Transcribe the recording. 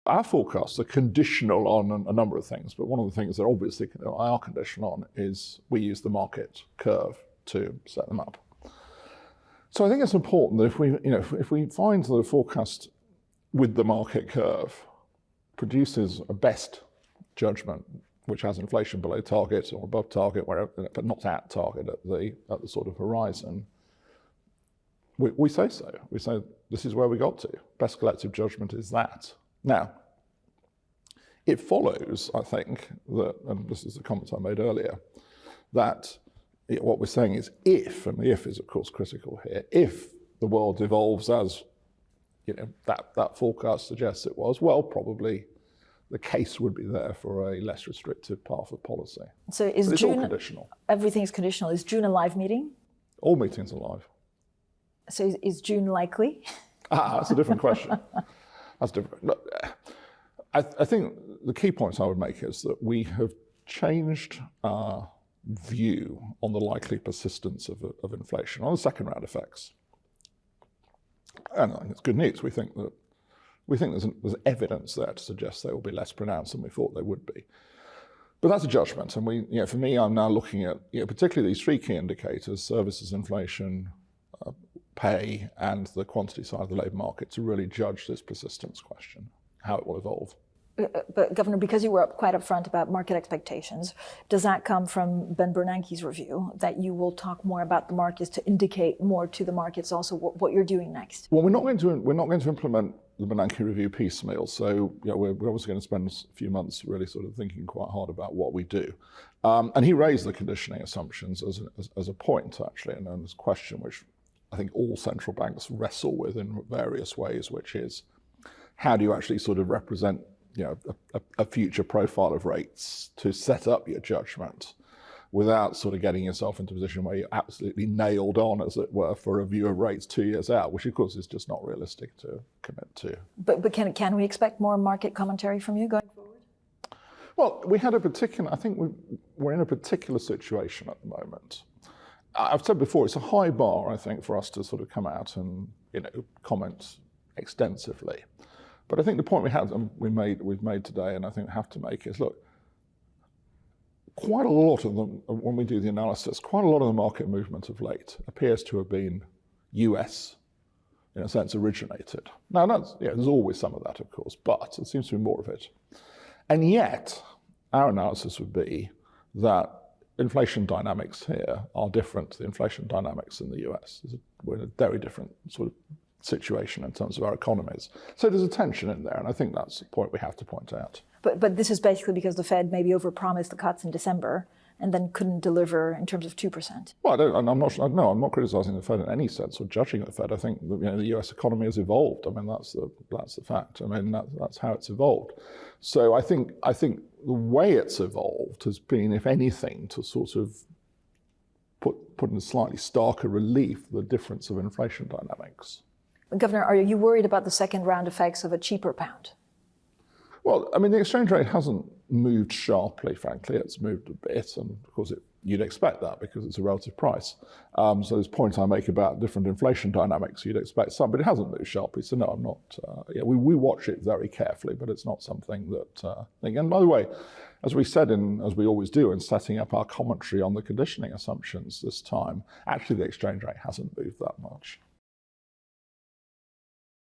Our forecasts are conditional on a number of things, but one of the things that obviously are conditional on is we use the market curve to set them up. So I think it's important that if we find that a forecast with the market curve produces a best judgment, which has inflation below target or above target, wherever, but not at target at the sort of horizon, we say so. We say this is where we got to. Best collective judgment is that. Now, it follows, I think, that, and this is the comment I made earlier, that what we're saying is if, and the if is of course critical here, if the world evolves as that forecast suggests it was, well, probably the case would be there for a less restrictive path of policy. So is it's June, all conditional. Everything's conditional. Is June a live meeting? All meetings are live. So is June likely? That's a different question. That's different. Look, I think the key points I would make is that we have changed our view on the likely persistence of inflation, on the second round effects. And I think it's good news. We think there's evidence there to suggest they will be less pronounced than we thought they would be. But that's a judgment. And for me, I'm now looking at particularly these three key indicators: services inflation, pay, and the quantity side of the labour market, to really judge this persistence question, how it will evolve. But Governor, because you were quite upfront about market expectations, does that come from Ben Bernanke's review, that you will talk more about the markets to indicate more to the markets also what you're doing next? Well, we're not going to implement the Bernanke review piecemeal. So we're obviously going to spend a few months really sort of thinking quite hard about what we do. And he raised the conditioning assumptions as a point, actually, and this question which I think all central banks wrestle with in various ways, which is how do you actually sort of represent a future profile of rates to set up your judgment without sort of getting yourself into a position where you're absolutely nailed on, as it were, for a view of rates 2 years out, which of course is just not realistic to commit to. But can we expect more market commentary from you going forward? Well, I think we're in a particular situation at the moment. I've said before, it's a high bar, I think, for us to sort of come out and comment extensively. But I think the point we've made today, and I think have to make, is look, quite a lot of them, when we do the analysis, quite a lot of the market movement of late appears to have been US, in a sense, originated. Now, there's always some of that, of course, but it seems to be more of it. And yet, our analysis would be that inflation dynamics here are different to the inflation dynamics in the US. We're in a very different sort of situation in terms of our economies. So there's a tension in there, and I think that's the point we have to point out. But this is basically because the Fed maybe overpromised the cuts in December and then couldn't deliver in terms of 2%. Well, I'm not criticizing the Fed in any sense or judging the Fed. I think the US economy has evolved. I mean, that's the fact. I mean, that's how it's evolved. So I think the way it's evolved has been, if anything, to sort of put in a slightly starker relief the difference of inflation dynamics. Governor, are you worried about the second round effects of a cheaper pound? Well, I mean, the exchange rate hasn't moved sharply, frankly. It's moved a bit, and of course you'd expect that because it's a relative price. So this point I make about different inflation dynamics, you'd expect some, but it hasn't moved sharply. So no, I'm not. We watch it very carefully, but it's not something that. And by the way, as we said, as we always do in setting up our commentary on the conditioning assumptions this time, actually the exchange rate hasn't moved that much.